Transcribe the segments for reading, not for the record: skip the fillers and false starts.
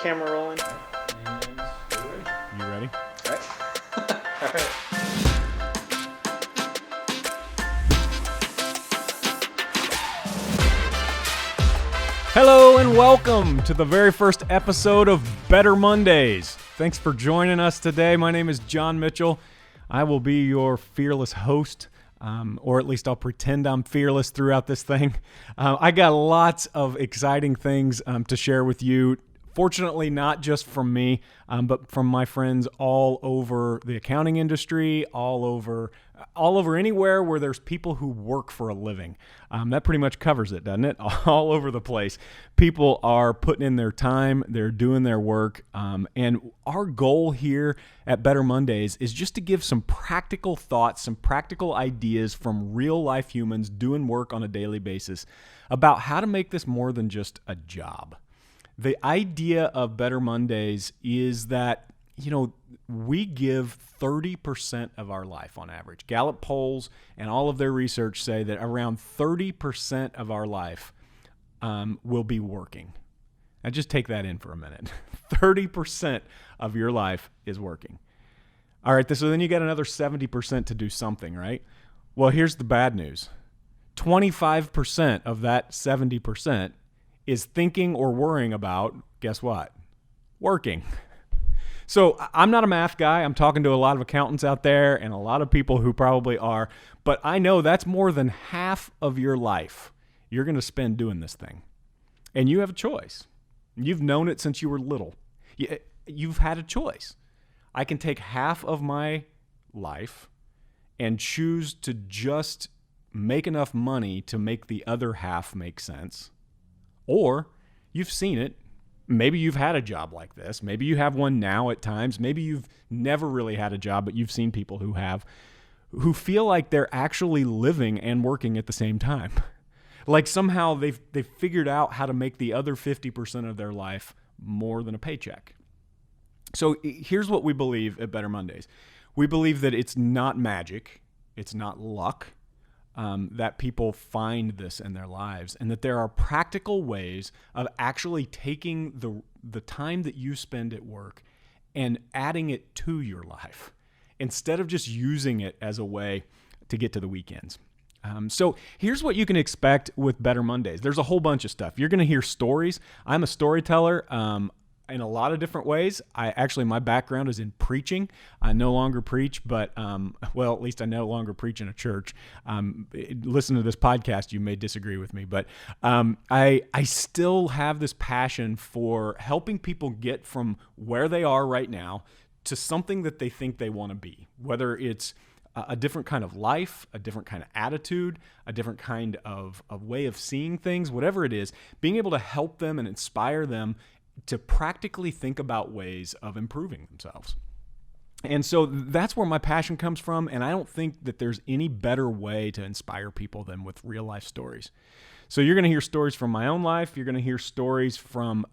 Camera rolling. And we're ready. You ready? All right. All right. Hello and welcome to the very first episode of Better Mondays. Thanks for joining us today. My name is John Mitchell. I will be your fearless host, or at least I'll pretend I'm fearless throughout this thing. I got lots of exciting things to share with you. Fortunately, not just from me, but from my friends all over the accounting industry, all over anywhere where there's people who work for a living. That pretty much covers it, doesn't it? All over the place. People are putting in their time, they're doing their work, and our goal here at Better Mondays is just to give some practical thoughts, some practical ideas from real life humans doing work on a daily basis about how to make this more than just a job. The idea of Better Mondays is that, we give 30% of our life on average. Gallup polls and all of their research say that around 30% of our life will be working. Now just take that in for a minute. 30% of your life is working. All right, so then you got another 70% to do something, right? Well, here's the bad news. 25% of that 70% is thinking or worrying about, guess what? Working. So I'm not a math guy. I'm talking to a lot of accountants out there and a lot of people who probably are, but I know that's more than half of your life you're going to spend doing this thing. And you have a choice. You've known it since you were little. You've had a choice. I can take half of my life and choose to just make enough money to make the other half make sense. Or you've seen it. Maybe you've had a job like this. Maybe you have one now at times. Maybe you've never really had a job, but you've seen people who have, who feel like they're actually living and working at the same time. Like somehow they've figured out how to make the other 50% of their life more than a paycheck. So here's what we believe at Better Mondays. We believe that it's not magic. It's not luck. That people find this in their lives, and that there are practical ways of actually taking the time that you spend at work and adding it to your life instead of just using it as a way to get to the weekends. So here's what you can expect with Better Mondays. There's a whole bunch of stuff. You're going to hear stories. I'm a storyteller. In a lot of different ways. My background is in preaching. I no longer preach, but, at least I no longer preach in a church. Listen to this podcast, you may disagree with me, but I still have this passion for helping people get from where they are right now to something that they think they want to be, whether it's a different kind of life, a different kind of attitude, a different kind of way of seeing things, whatever it is, being able to help them and inspire them to practically think about ways of improving themselves. And so that's where my passion comes from, and I don't think that there's any better way to inspire people than with real life stories. So you're going to hear stories from my own life. You're going to hear stories from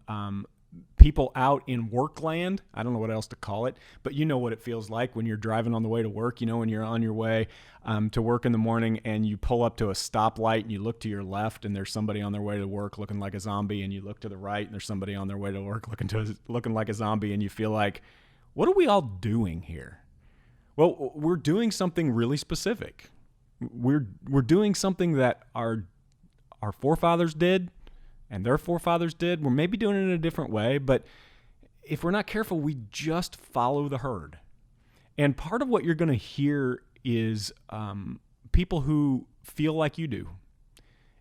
people out in work land. I don't know what else to call it, but you know what it feels like when you're driving on the way to work. When you're on your way to work in the morning and you pull up to a stoplight and you look to your left and there's somebody on their way to work looking like a zombie, and you look to the right and there's somebody on their way to work looking like a zombie, and you feel like, what are we all doing here? Well, we're doing something really specific. We're doing something that our forefathers did, and their forefathers did. We're maybe doing it in a different way, but if we're not careful, we just follow the herd. And part of what you're going to hear is people who feel like you do.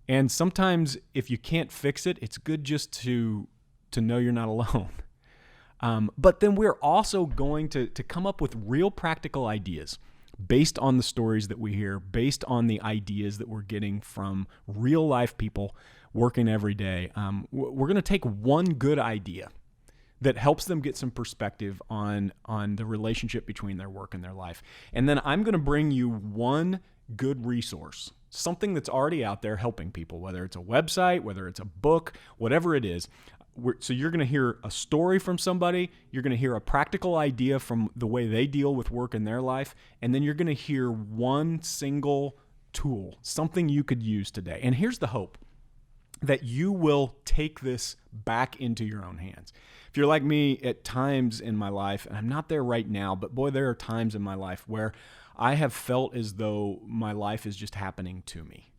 And sometimes if you can't fix it, it's good just to know you're not alone. But then we're also going to come up with real practical ideas based on the stories that we hear, based on the ideas that we're getting from real life people working every day. We're going to take one good idea that helps them get some perspective on the relationship between their work and their life. And then I'm going to bring you one good resource, something that's already out there helping people, whether it's a website, whether it's a book, whatever it is. So you're going to hear a story from somebody, you're going to hear a practical idea from the way they deal with work in their life, and then you're going to hear one single tool, something you could use today. And here's the hope. that you will take this back into your own hands. If you're like me at times in my life, and I'm not there right now, but boy, there are times in my life where I have felt as though my life is just happening to me.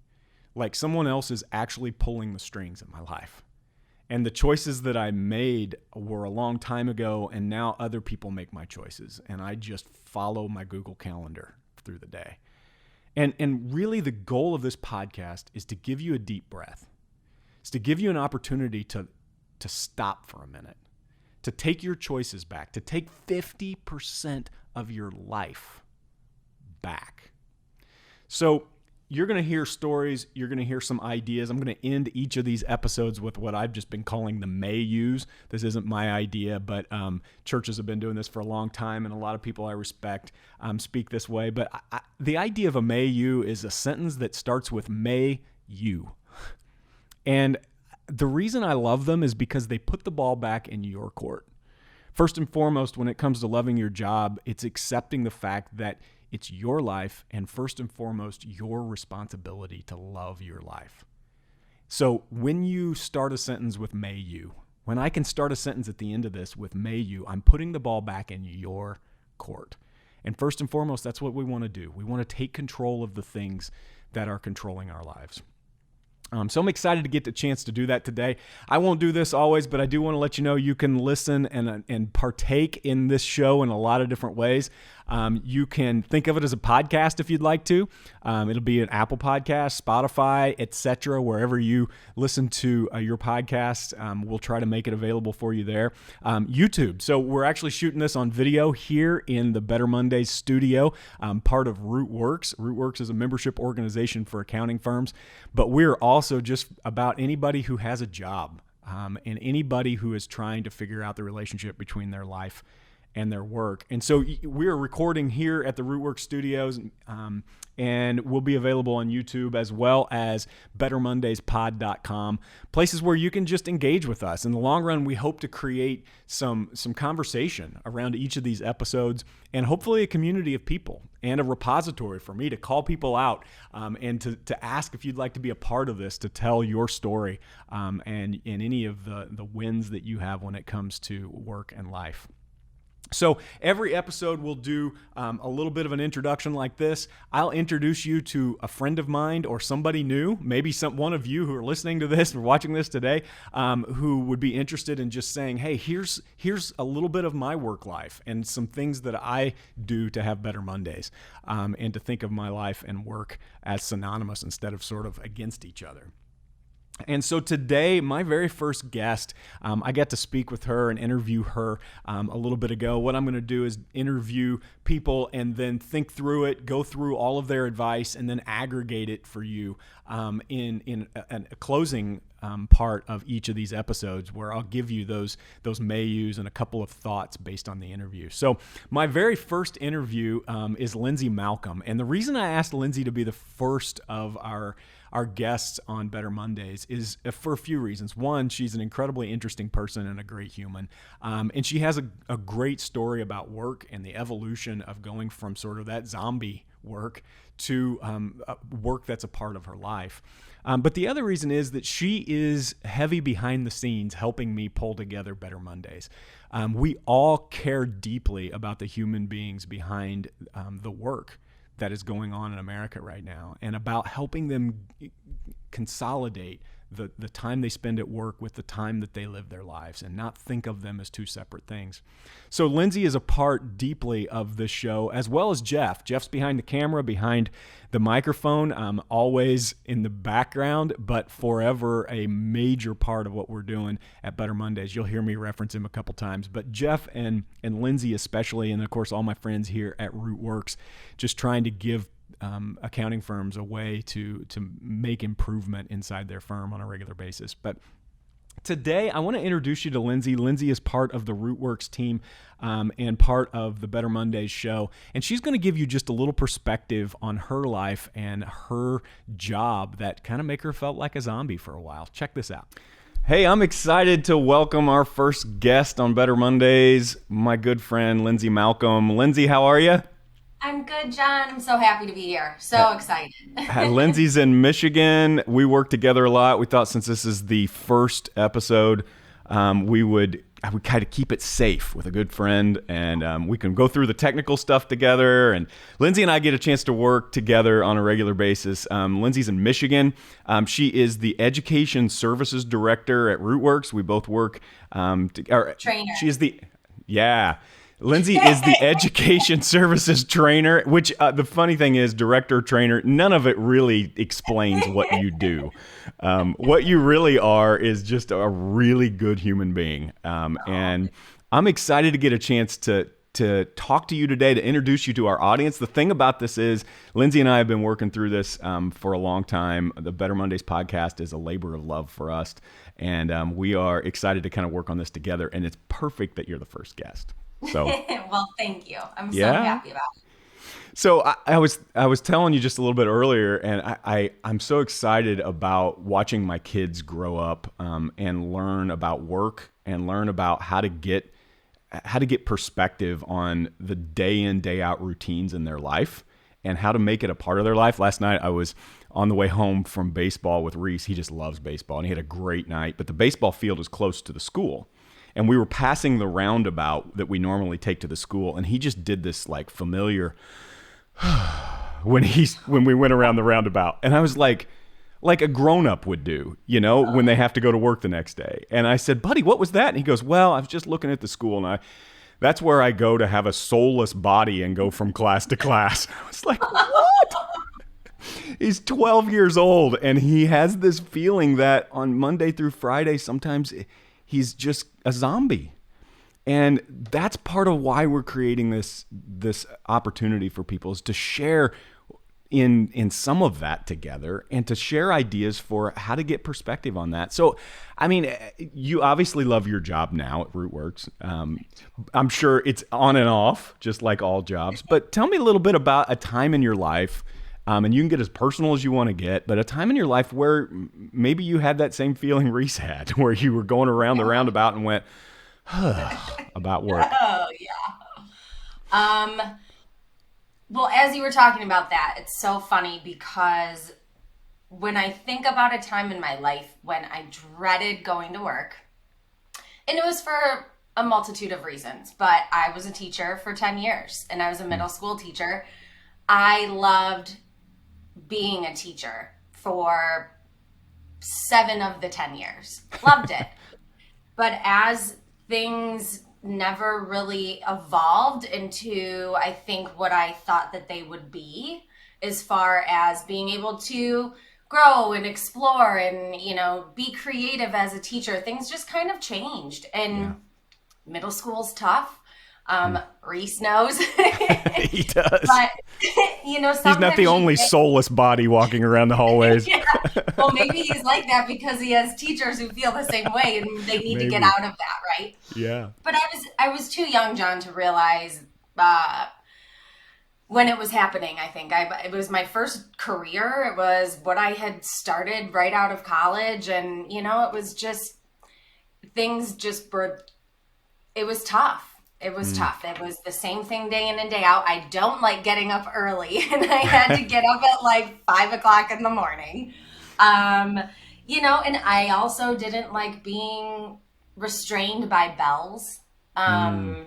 Like someone else is actually pulling the strings in my life. And the choices that I made were a long time ago, and now other people make my choices. And I just follow my Google Calendar through the day. And really the goal of this podcast is to give you a deep breath. It's to give you an opportunity to stop for a minute, to take your choices back, to take 50% of your life back. So you're going to hear stories. You're going to hear some ideas. I'm going to end each of these episodes with what I've just been calling the may use. This isn't my idea, but churches have been doing this for a long time, and a lot of people I respect speak this way. But the idea of a may you is a sentence that starts with may you. And the reason I love them is because they put the ball back in your court. First and foremost, when it comes to loving your job, it's accepting the fact that it's your life and first and foremost, your responsibility to love your life. So when you start a sentence with may you, when I can start a sentence at the end of this with may you, I'm putting the ball back in your court. And first and foremost, that's what we want to do. We want to take control of the things that are controlling our lives. So I'm excited to get the chance to do that today. I won't do this always, but I do want to let you know you can listen and partake in this show in a lot of different ways. You can think of it as a podcast if you'd like to. It'll be an Apple Podcast, Spotify, etc. Wherever you listen to your podcasts, we'll try to make it available for you there. YouTube. So we're actually shooting this on video here in the Better Mondays studio, part of RootWorks. RootWorks is a membership organization for accounting firms, but we're also just about anybody who has a job and anybody who is trying to figure out the relationship between their life and their work. And so we're recording here at the RootWorks studios, and we'll be available on YouTube as well as bettermondayspod.com, places where you can just engage with us. In the long run, we hope to create some conversation around each of these episodes and hopefully a community of people and a repository for me to call people out and to ask if you'd like to be a part of this, to tell your story and any of the wins that you have when it comes to work and life. So every episode we'll do a little bit of an introduction like this. I'll introduce you to a friend of mine or somebody new, maybe one of you who are listening to this or watching this today, who would be interested in just saying, hey, here's a little bit of my work life and some things that I do to have better Mondays, and to think of my life and work as synonymous instead of sort of against each other. And so today, my very first guest, I got to speak with her and interview her a little bit ago. What I'm going to do is interview people and then think through it, go through all of their advice, and then aggregate it for you in a closing part of each of these episodes, where I'll give you those may-yous and a couple of thoughts based on the interview. So my very first interview is Lindsay Malcolm. And the reason I asked Lindsay to be the first of our guests on Better Mondays is for a few reasons. One, she's an incredibly interesting person and a great human. And she has a great story about work and the evolution of going from sort of that zombie work to work that's a part of her life. But the other reason is that she is heavy behind the scenes helping me pull together Better Mondays. We all care deeply about the human beings behind the work that is going on in America right now, and about helping them consolidate the time they spend at work with the time that they live their lives and not think of them as two separate things. So Lindsay is a part deeply of this show, as well as Jeff. Jeff's behind the camera, behind the microphone, always in the background, but forever a major part of what we're doing at Better Mondays. You'll hear me reference him a couple times, but Jeff and Lindsay especially, and of course all my friends here at RootWorks, just trying to give accounting firms a way to make improvement inside their firm on a regular basis. But today, I want to introduce you to Lindsay. Lindsay is part of the RootWorks team and part of the Better Mondays show. And she's going to give you just a little perspective on her life and her job that kind of make her felt like a zombie for a while. Check this out. Hey, I'm excited to welcome our first guest on Better Mondays, my good friend, Lindsay Malcolm. Lindsay, how are you? I'm good, John. I'm so happy to be here. So excited. Lindsay's in Michigan. We work together a lot. We thought since this is the first episode, I would kind of keep it safe with a good friend, and we can go through the technical stuff together. And Lindsay and I get a chance to work together on a regular basis. Lindsay's in Michigan. She is the Education Services Director at Rootworks. We both work. Trainer. She is Lindsay is the Education Services Trainer, which the funny thing is, director, trainer, none of it really explains what you do. What you really are is just a really good human being. And I'm excited to get a chance to talk to you today, to introduce you to our audience. The thing about this is, Lindsay and I have been working through this for a long time. The Better Mondays podcast is a labor of love for us. And we are excited to kind of work on this together. And it's perfect that you're the first guest. So, well, thank you. I'm so happy about it. So I was telling you just a little bit earlier, and I'm so excited about watching my kids grow up and learn about work and learn about how to get perspective on the day in, day out routines in their life and how to make it a part of their life. Last night I was on the way home from baseball with Reese. He just loves baseball and he had a great night, but the baseball field is close to the school. And we were passing the roundabout that we normally take to the school, and he just did this like familiar when we went around the roundabout. And I was like a grown-up would do, when they have to go to work the next day. And I said, "Buddy, what was that?" And he goes, "Well, I was just looking at the school, and that's where I go to have a soulless body and go from class to class." I was like, "What?" He's 12 years old, and he has this feeling that on Monday through Friday, sometimes he's just a zombie. And that's part of why we're creating this opportunity for people, is to share in some of that together and to share ideas for how to get perspective on that. So, I mean, you obviously love your job now at Rootworks. I'm sure it's on and off, just like all jobs. But tell me a little bit about a time in your life, and you can get as personal as you want to get, but a time in your life where maybe you had that same feeling Reese had, where you were going around the roundabout and went, about work. Oh, yeah. Well, as you were talking about that, it's so funny because when I think about a time in my life when I dreaded going to work, and it was for a multitude of reasons, but I was a teacher for 10 years and I was a middle school teacher. I loved being a teacher for 7 of the 10 years. Loved it. But as things never really evolved into, I think, what I thought that they would be, as far as being able to grow and explore and, be creative as a teacher, things just kind of changed. And middle school's tough. Reese knows. He does. But, he's not the only soulless body walking around the hallways. Yeah. Well, maybe he's like that because he has teachers who feel the same way and they need to get out of that, right? Yeah. But I was too young, John, to realize when it was happening. I think it was my first career. It was what I had started right out of college, and it was just it was tough. It was tough. It was the same thing day in and day out. I don't like getting up early, and I had to get up at like 5 o'clock in the morning. And I also didn't like being restrained by bells. I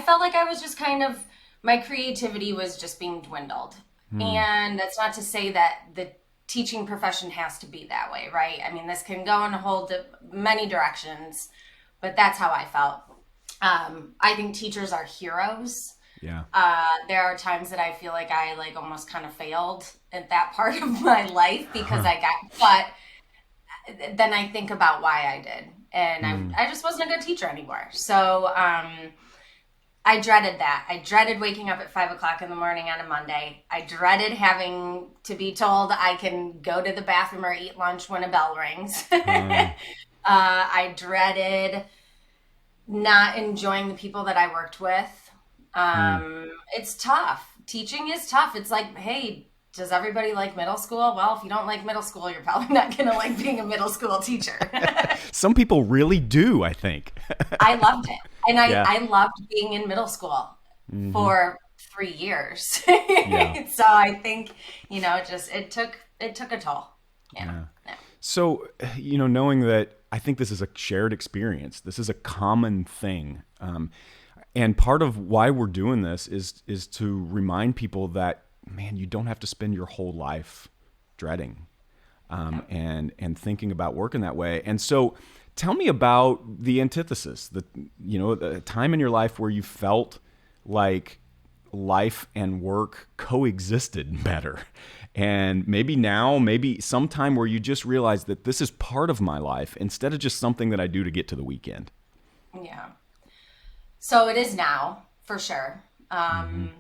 felt like I was just kind of, my creativity was just being dwindled. And that's not to say that the teaching profession has to be that way, right? I mean, this can go in many directions, but that's how I felt. I think teachers are heroes. Yeah. There are times that I feel like I almost kind of failed at that part of my life because but then I think about why I did, and I just wasn't a good teacher anymore. So, I dreaded that. I dreaded waking up at 5 o'clock in the morning on a Monday. I dreaded having to be told I can go to the bathroom or eat lunch when a bell rings. I dreaded not enjoying the people that I worked with. It's tough. Teaching is tough. It's like, hey, does everybody like middle school? Well, if you don't like middle school, you're probably not going to like being a middle school teacher. Some people really do, I think. I loved it. And I loved being in middle school for 3 years. Yeah. So I think, it took a toll. Yeah. So, knowing that, I think this is a shared experience. This is a common thing. And part of why we're doing this is to remind people that, man, you don't have to spend your whole life dreading and thinking about working that way. And so tell me about the antithesis, the time in your life where you felt like life and work coexisted better. And maybe sometime where you just realize that this is part of my life instead of just something that I do to get to the weekend. Yeah. So it is now, for sure. And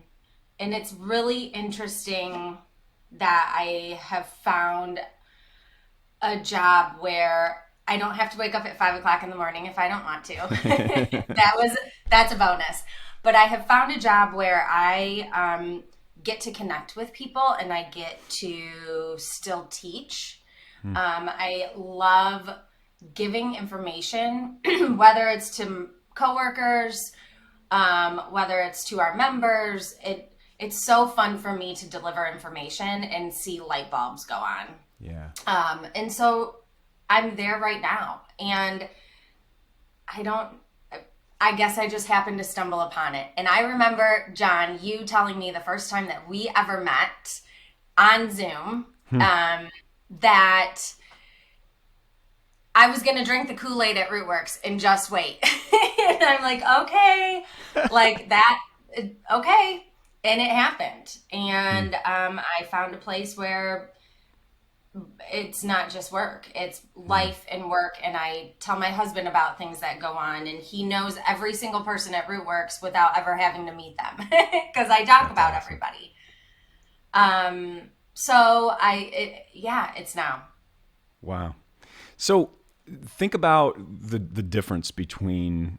it's really interesting that I have found a job where I don't have to wake up at 5:00 in the morning if I don't want to. That's a bonus. But I have found a job where I get to connect with people and I get to still teach. I love giving information, whether it's to coworkers, whether it's to our members. It's so fun for me to deliver information and see light bulbs go on. Yeah. And so I'm there right now, and I guess I just happened to stumble upon it. And I remember, John, you telling me the first time that we ever met on Zoom, that I was going to drink the Kool-Aid at Rootworks and just wait. And I'm like, okay, like that. Okay. And it happened. And I found a place where it's not just work, it's life and work. And I tell my husband about things that go on, and he knows every single person at Rootworks without ever having to meet them because I talk about everybody. So it's now. Wow. So think about the difference between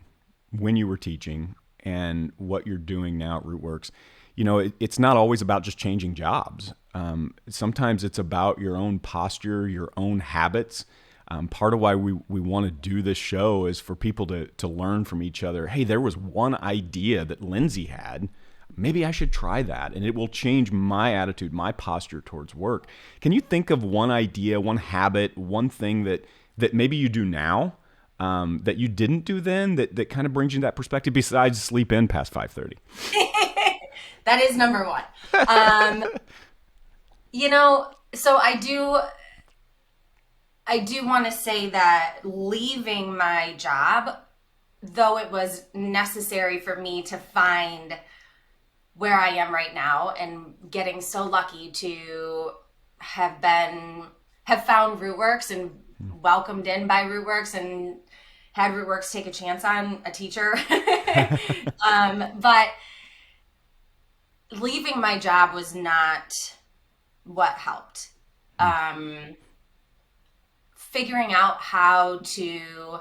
when you were teaching and what you're doing now at Rootworks. It's not always about just changing jobs. Sometimes it's about your own posture, your own habits. Part of why we want to do this show is for people to learn from each other. Hey, there was one idea that Lindsay had. Maybe I should try that, and it will change my attitude, my posture towards work. Can you think of one idea, one habit, one thing that maybe you do now that you didn't do then that kind of brings you that perspective besides sleep in past 5:30? That is number one. So I do want to say that leaving my job, though it was necessary for me to find where I am right now, and getting so lucky to have found Rootworks and welcomed in by Rootworks and had Rootworks take a chance on a teacher. But leaving my job was not what helped. Figuring out how to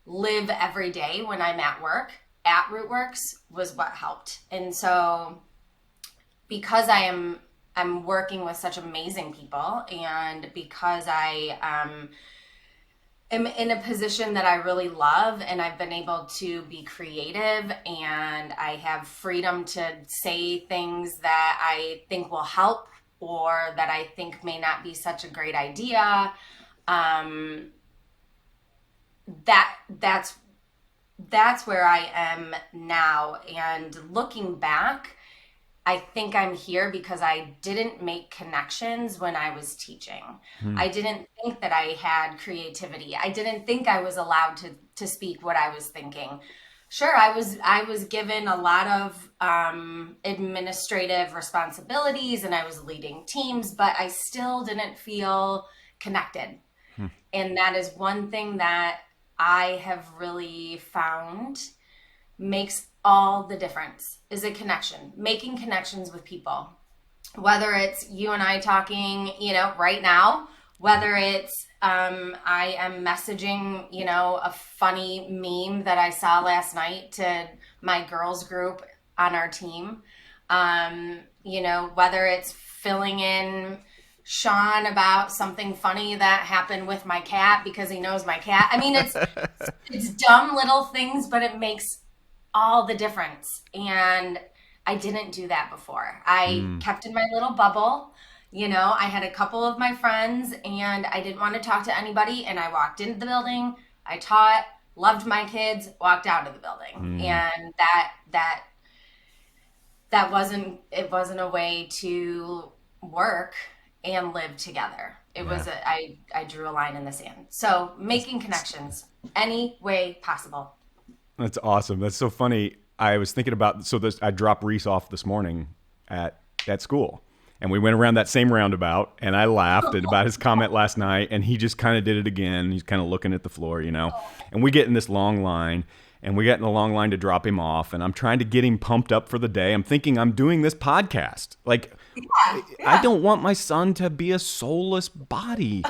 live every day when I'm at work at Rootworks was what helped. And so because I'm working with such amazing people, and because I am in a position that I really love, and I've been able to be creative, and I have freedom to say things that I think will help or that I think may not be such a great idea. That's where I am now. And looking back, I think I'm here because I didn't make connections when I was teaching. I didn't think that I had creativity. I didn't think I was allowed to speak what I was thinking. Sure, I was given a lot of administrative responsibilities, and I was leading teams, but I still didn't feel connected. And that is one thing that I have really found makes all the difference, is a connection, making connections with people. Whether it's you and I talking, right now, whether it's I am messaging, a funny meme that I saw last night to my girls group on our team, whether it's filling in Sean about something funny that happened with my cat because he knows my cat. I mean, it's dumb little things, but it makes all the difference. And I didn't do that before. I kept in my little bubble. I had a couple of my friends and I didn't want to talk to anybody. And I walked into the building, I taught, loved my kids, walked out of the building. And it wasn't a way to work and live together. It was, I drew a line in the sand. So making connections any way possible. That's awesome. That's so funny. I was thinking about, I dropped Reese off this morning at school. And we went around that same roundabout, and I laughed about his comment last night, and he just kind of did it again. He's kind of looking at the floor, And we get in this long line, and we get in a long line to drop him off, and I'm trying to get him pumped up for the day. I'm thinking I'm doing this podcast. Like, I don't want my son to be a soulless body.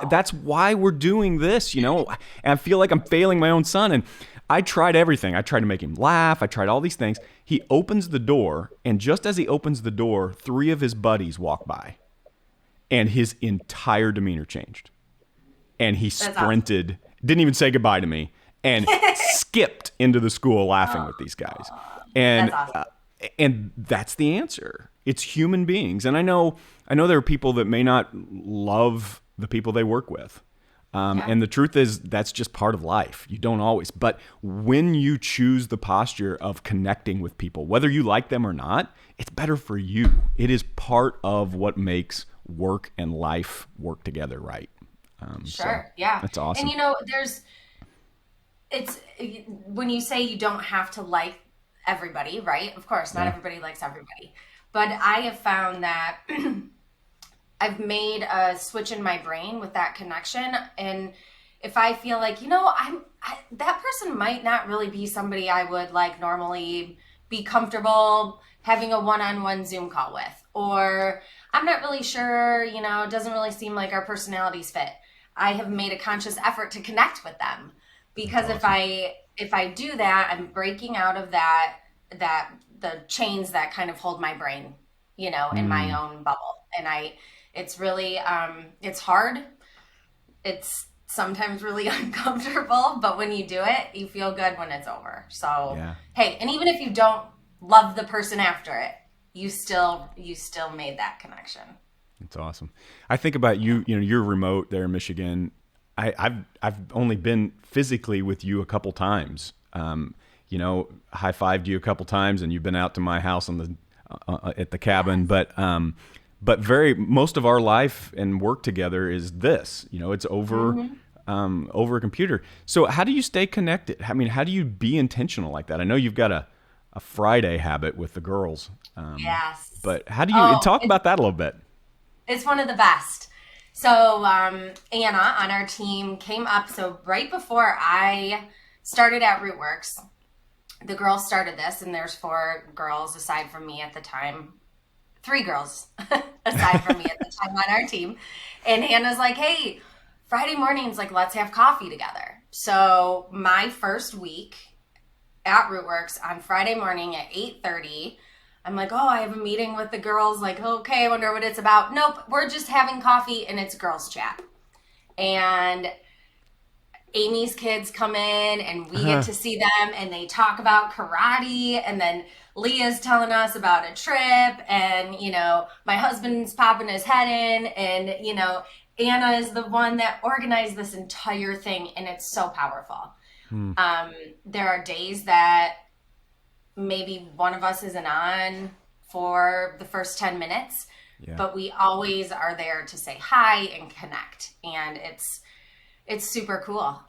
That's why we're doing this, And I feel like I'm failing my own son, and I tried everything. I tried to make him laugh. I tried all these things. He opens the door, and just as he opens the door, 3 of his buddies walk by, and his entire demeanor changed. And he sprinted, didn't even say goodbye to me, and skipped into the school laughing with these guys. And That's awesome. And that's the answer. It's human beings. And I know there are people that may not love the people they work with. And the truth is that's just part of life. You don't always. But when you choose the posture of connecting with people, whether you like them or not, it's better for you. It is part of what makes work and life work together, right? Sure. Yeah. That's awesome. And when you say you don't have to like everybody, right? Of course, not everybody likes everybody. But I have found that I've made a switch in my brain with that connection. And if I feel like, that person might not really be somebody I would like normally be comfortable having a one-on-one Zoom call with, or I'm not really sure, it doesn't really seem like our personalities fit. I have made a conscious effort to connect with them, because if I do that, I'm breaking out of the chains that kind of hold my brain, in my own bubble. And it's really, it's hard. It's sometimes really uncomfortable, but when you do it, you feel good when it's over. So, Hey, and even if you don't love the person after it, you still made that connection. That's awesome. I think about you, you're remote there in Michigan. I've only been physically with you a couple times. High-fived you a couple times, and you've been out to my house at the cabin, but most of our life and work together is this, it's over, over a computer. So how do you stay connected? I mean, how do you be intentional like that? I know you've got a Friday habit with the girls. Yes. But how do you talk about that a little bit? It's one of the best. So Anna on our team came up. So right before I started at Rootworks, the girls started this, and there's 4 girls aside from me at the time. 3 girls aside from me at the time on our team. And Hannah's like, hey, Friday mornings, like, let's have coffee together. So my first week at Rootworks on Friday morning at 8:30, I'm like, I have a meeting with the girls. Like, okay, I wonder what it's about. Nope, we're just having coffee and it's girls chat. And Amy's kids come in and we get to see them, and they talk about karate, and then Leah's telling us about a trip, and my husband's popping his head in, and Anna is the one that organized this entire thing, and it's so powerful. There are days that maybe one of us isn't on for the first 10 minutes, but we always are there to say hi and connect, and it's super cool.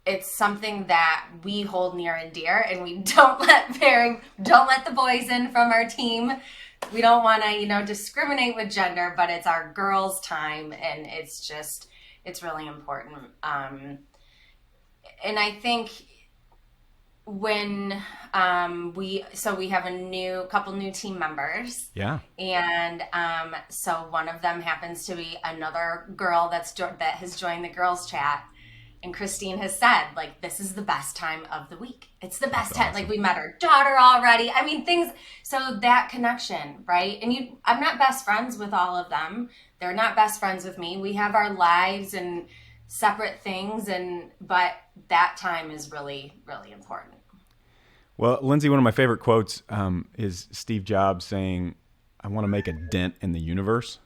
It's something that we hold near and dear, and we don't let the boys in from our team. We don't want to, discriminate with gender, but it's our girls' time, and it's really important. And I think when we have a couple new team members. Yeah. And so one of them happens to be another girl that has joined the girls chat. And Christine has said, like, this is the best time of the week. It's the best time. Like, we met her daughter already. I mean, so that connection, right? And I'm not best friends with all of them. They're not best friends with me. We have our lives and separate things, but that time is really, really important. Well, Lindsay, one of my favorite quotes is Steve Jobs saying, "I want to make a dent in the universe."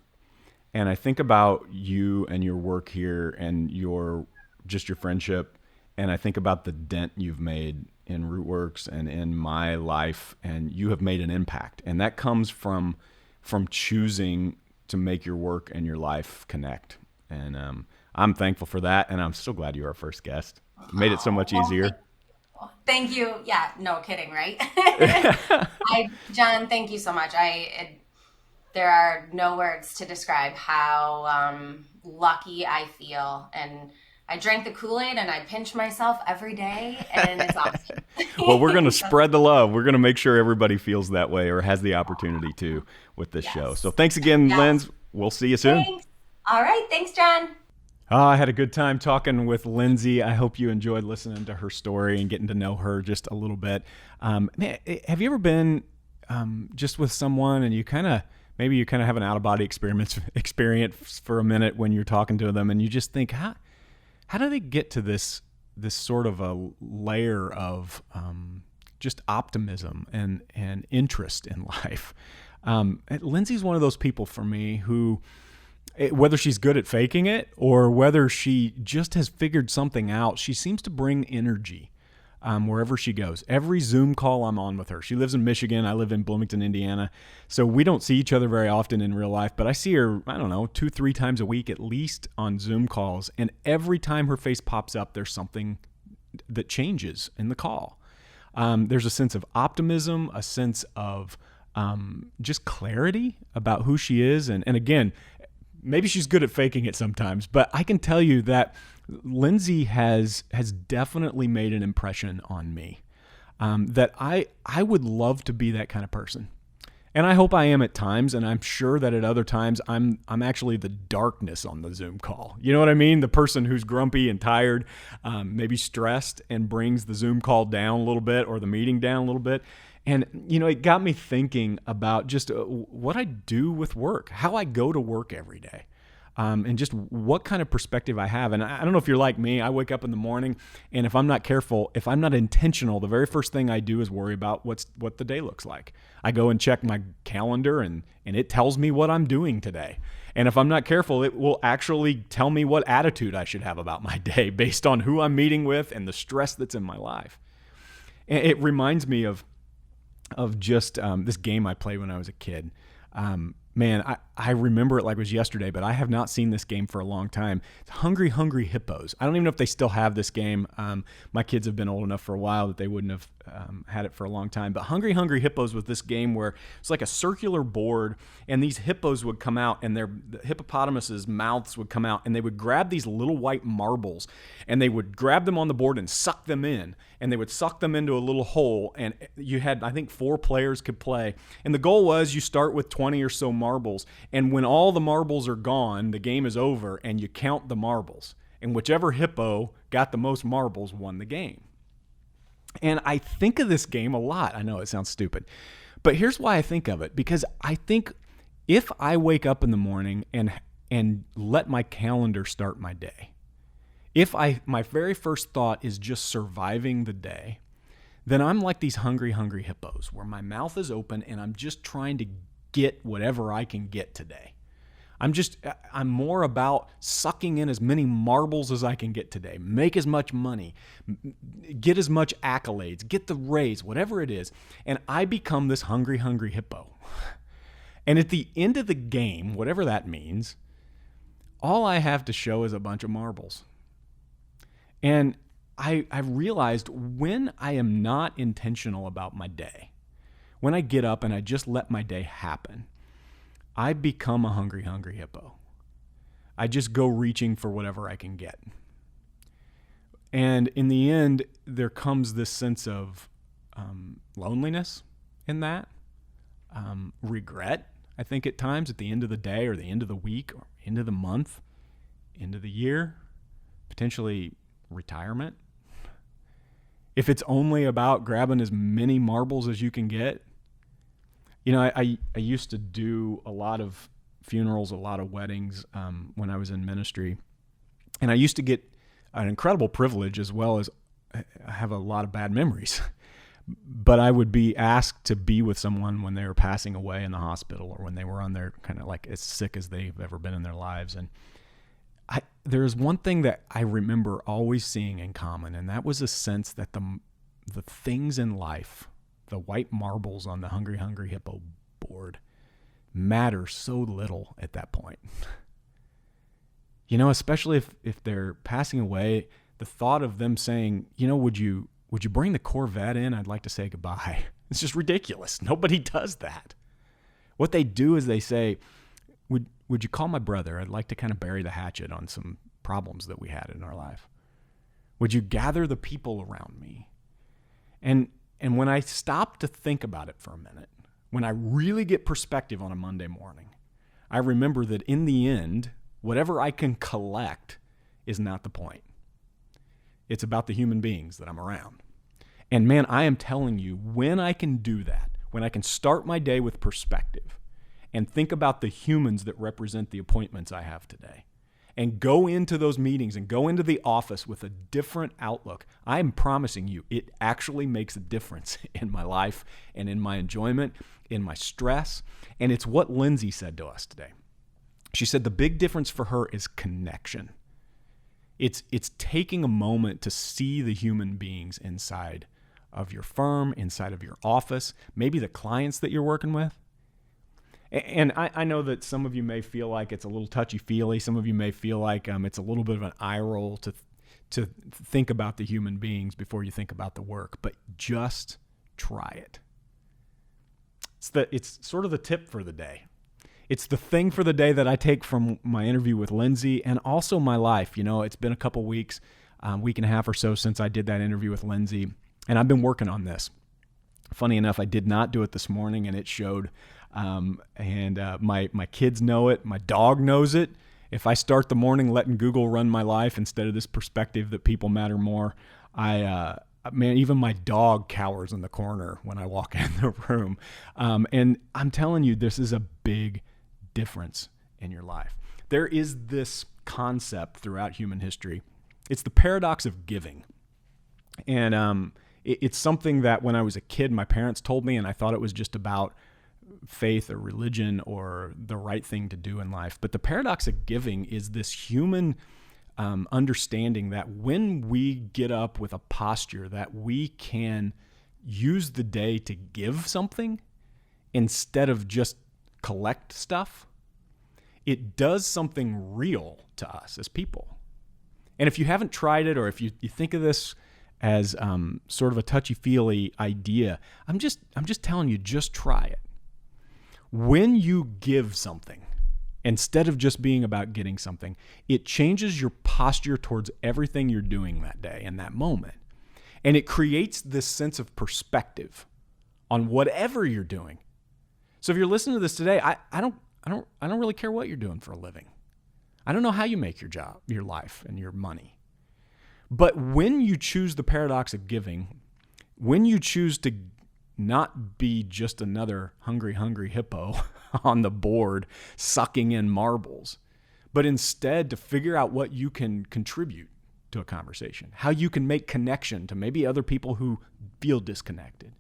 And I think about you and your work here and your friendship, and I think about the dent you've made in Rootworks and in my life, and you have made an impact, and that comes from choosing to make your work and your life connect. And I'm thankful for that, and I'm so glad you were our first guest. It made it so much easier. Thank you. Yeah, no kidding, right? John, thank you so much. There are no words to describe how lucky I feel, and I drank the Kool-Aid and I pinch myself every day, and it's awesome. Well, we're going to spread the love. We're going to make sure everybody feels that way or has the opportunity to with this show. So thanks again, Linz. We'll see you soon. Thanks. All right. Thanks, John. I had a good time talking with Lindsay. I hope you enjoyed listening to her story and getting to know her just a little bit. Man, have you ever been just with someone and you kind of have an out-of-body experience for a minute when you're talking to them, and you just think, how do they get to this sort of a layer of just optimism and interest in life? Lindsay's one of those people for me who, whether she's good at faking it or whether she just has figured something out, she seems to bring energy wherever she goes. Every Zoom call I'm on with her. She lives in Michigan. I live in Bloomington, Indiana. So we don't see each other very often in real life, but I see her, 2-3 times a week at least on Zoom calls. And every time her face pops up, there's something that changes in the call. There's a sense of optimism, a sense of just clarity about who she is. And again, maybe she's good at faking it sometimes, but I can tell you that Lindsay has definitely made an impression on me, that I would love to be that kind of person. And I hope I am at times, and I'm sure that at other times I'm actually the darkness on the Zoom call. You know what I mean? The person who's grumpy and tired, maybe stressed, and brings the Zoom call down a little bit or the meeting down a little bit. And, it got me thinking about just what I do with work, how I go to work every day. And just what kind of perspective I have. And I don't know if you're like me. I wake up in the morning, and if I'm not careful, if I'm not intentional, the very first thing I do is worry about what the day looks like. I go and check my calendar, and it tells me what I'm doing today. And if I'm not careful, it will actually tell me what attitude I should have about my day based on who I'm meeting with and the stress that's in my life. And it reminds me of just this game I played when I was a kid. Man, I remember it like it was yesterday, but I have not seen this game for a long time. It's Hungry Hungry Hippos. I don't even know if they still have this game. My kids have been old enough for a while that they wouldn't have had it for a long time. But Hungry Hungry Hippos was this game where it's like a circular board, and these hippos would come out, and the hippopotamuses' mouths would come out, and they would grab these little white marbles, and they would grab them on the board and suck them in, and they would suck them into a little hole, and you had, I think, 4 players could play. And the goal was you start with 20 or so marbles, and when all the marbles are gone, the game is over, and you count the marbles. And whichever hippo got the most marbles won the game. And I think of this game a lot. I know it sounds stupid, but here's why I think of it. Because I think if I wake up in the morning and let my calendar start my day, if my very first thought is just surviving the day, then I'm like these hungry, hungry hippos where my mouth is open and I'm just trying to get whatever I can get today. I'm more about sucking in as many marbles as I can get today, make as much money, get as much accolades, get the raise, whatever it is. And I become this hungry, hungry hippo. And at the end of the game, whatever that means, all I have to show is a bunch of marbles. And I've realized when I am not intentional about my day, when I get up and I just let my day happen, I become a hungry, hungry hippo. I just go reaching for whatever I can get. And in the end, there comes this sense of loneliness in that, regret, I think at times at the end of the day or the end of the week or end of the month, end of the year, potentially retirement. If it's only about grabbing as many marbles as you can get. You know, I used to do a lot of funerals, a lot of weddings when I was in ministry. And I used to get an incredible privilege as well as I have a lot of bad memories. but I would be asked to be with someone when they were passing away in the hospital or when they were on their kind of like as sick as they've ever been in their lives. And there's one thing that I remember always seeing in common, and that was a sense that the things in life, the white marbles on the Hungry Hungry Hippo board, matter so little at that point. Especially if they're passing away, the thought of them saying, would you bring the Corvette in? I'd like to say goodbye. It's just ridiculous. Nobody does that. What they do is they say, would you call my brother? I'd like to kind of bury the hatchet on some problems that we had in our life. Would you gather the people around me? And when I stop to think about it for a minute, when I really get perspective on a Monday morning, I remember that in the end, whatever I can collect is not the point. It's about the human beings that I'm around. And man, I am telling you, when I can do that, when I can start my day with perspective and think about the humans that represent the appointments I have today, and go into those meetings and go into the office with a different outlook, I am promising you, it actually makes a difference in my life and in my enjoyment, in my stress. And it's what Lindsay said to us today. She said the big difference for her is connection. It's taking a moment to see the human beings inside of your firm, inside of your office, maybe the clients that you're working with. And I know that some of you may feel like it's a little touchy-feely. Some of you may feel like it's a little bit of an eye roll to think about the human beings before you think about the work. But just try it. It's sort of the tip for the day. It's the thing for the day that I take from my interview with Lindsay and also my life. It's been a couple weeks, week and a half or so since I did that interview with Lindsay, and I've been working on this. Funny enough, I did not do it this morning, and it showed. My kids know it. My dog knows it. If I start the morning letting Google run my life instead of this perspective that people matter more, even my dog cowers in the corner when I walk in the room. And I'm telling you, this is a big difference in your life. There is this concept throughout human history. It's the paradox of giving. And it's something that when I was a kid, my parents told me, and I thought it was just about faith or religion or the right thing to do in life. But the paradox of giving is this human understanding that when we get up with a posture that we can use the day to give something instead of just collect stuff, it does something real to us as people. And if you haven't tried it, or if you think of this as sort of a touchy-feely idea, I'm just telling you, just try it. When you give something, instead of just being about getting something, it changes your posture towards everything you're doing that day and that moment. And it creates this sense of perspective on whatever you're doing. So if you're listening to this today, I don't really care what you're doing for a living. I don't know how you make your job, your life, and your money. But when you choose the paradox of giving, when you choose to not be just another hungry, hungry hippo on the board sucking in marbles, but instead to figure out what you can contribute to a conversation, how you can make connection to maybe other people who feel disconnected,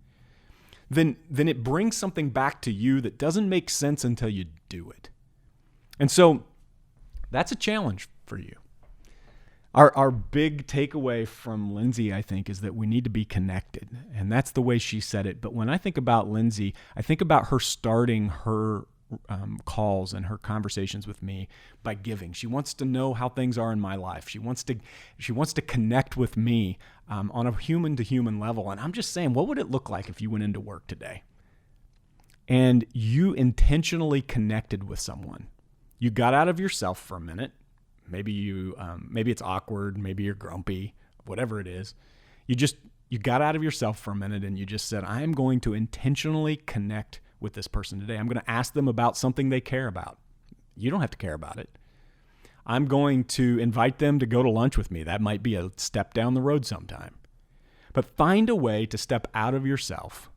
then it brings something back to you that doesn't make sense until you do it. And so that's a challenge for you. Our big takeaway from Lindsay, I think, is that we need to be connected. And that's the way she said it. But when I think about Lindsay, I think about her starting her calls and her conversations with me by giving. She wants to know how things are in my life. She wants to connect with me on a human-to-human level. And I'm just saying, what would it look like if you went into work today and you intentionally connected with someone? You got out of yourself for a minute. Maybe maybe it's awkward. Maybe you're grumpy, whatever it is. You got out of yourself for a minute and you just said, I am going to intentionally connect with this person today. I'm going to ask them about something they care about. You don't have to care about it. I'm going to invite them to go to lunch with me. That might be a step down the road sometime. But find a way to step out of yourself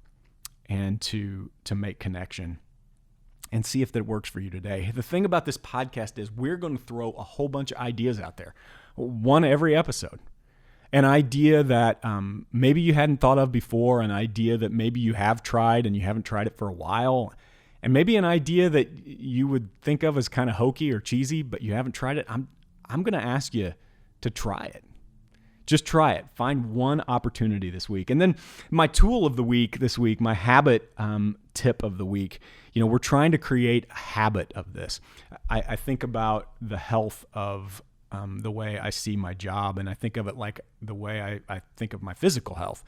and to make connection and see if that works for you today. The thing about this podcast is we're going to throw a whole bunch of ideas out there, one every episode. an idea that maybe you hadn't thought of before, an idea that maybe you have tried and you haven't tried it for a while, and maybe an idea that you would think of as kind of hokey or cheesy, but you haven't tried it. I'm going to ask you to try it. Just try it. Find one opportunity this week. And then my tool of the week this week, my habit tip of the week, we're trying to create a habit of this. I think about the health of the way I see my job, and I think of it like the way I think of my physical health,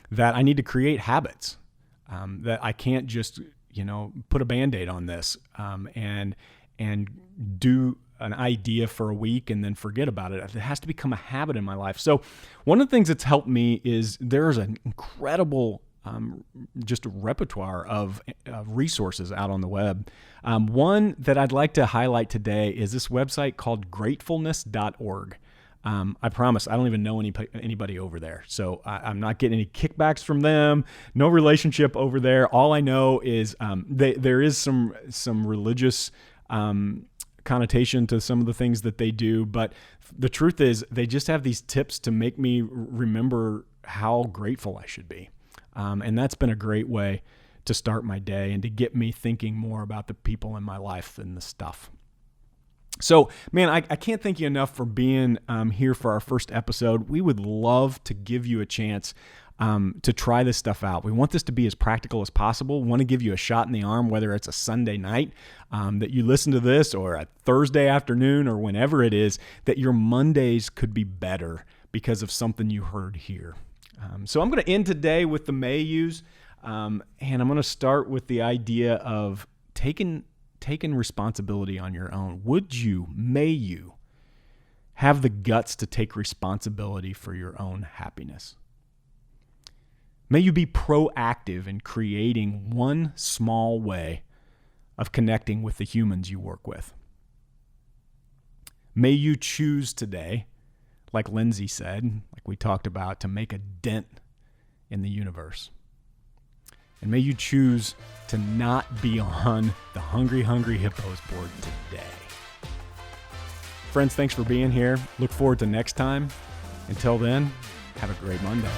that I need to create habits, that I can't just, put a Band-Aid on this and do an idea for a week and then forget about it. It has to become a habit in my life. So one of the things that's helped me is there's an incredible just a repertoire of resources out on the web. One that I'd like to highlight today is this website called gratefulness.org. I promise I don't even know anybody over there. So I'm not getting any kickbacks from them, no relationship over there. All I know is there is some religious connotation to some of the things that they do. But the truth is they just have these tips to make me remember how grateful I should be. And that's been a great way to start my day and to get me thinking more about the people in my life than the stuff. So, man, I can't thank you enough for being here for our first episode. We would love to give you a chance to try this stuff out. We want this to be as practical as possible. We want to give you a shot in the arm, whether it's a Sunday night that you listen to this, or a Thursday afternoon, or whenever it is, that your Mondays could be better because of something you heard here. So I'm going to end today with the may yous, and I'm going to start with the idea of taking responsibility on your own. May you have the guts to take responsibility for your own happiness. May you be proactive in creating one small way of connecting with the humans you work with. May you choose today, like Lindsay said, like we talked about, to make a dent in the universe. And may you choose to not be on the Hungry Hippos board today. Friends, thanks for being here. Look forward to next time. Until then, have a great Monday.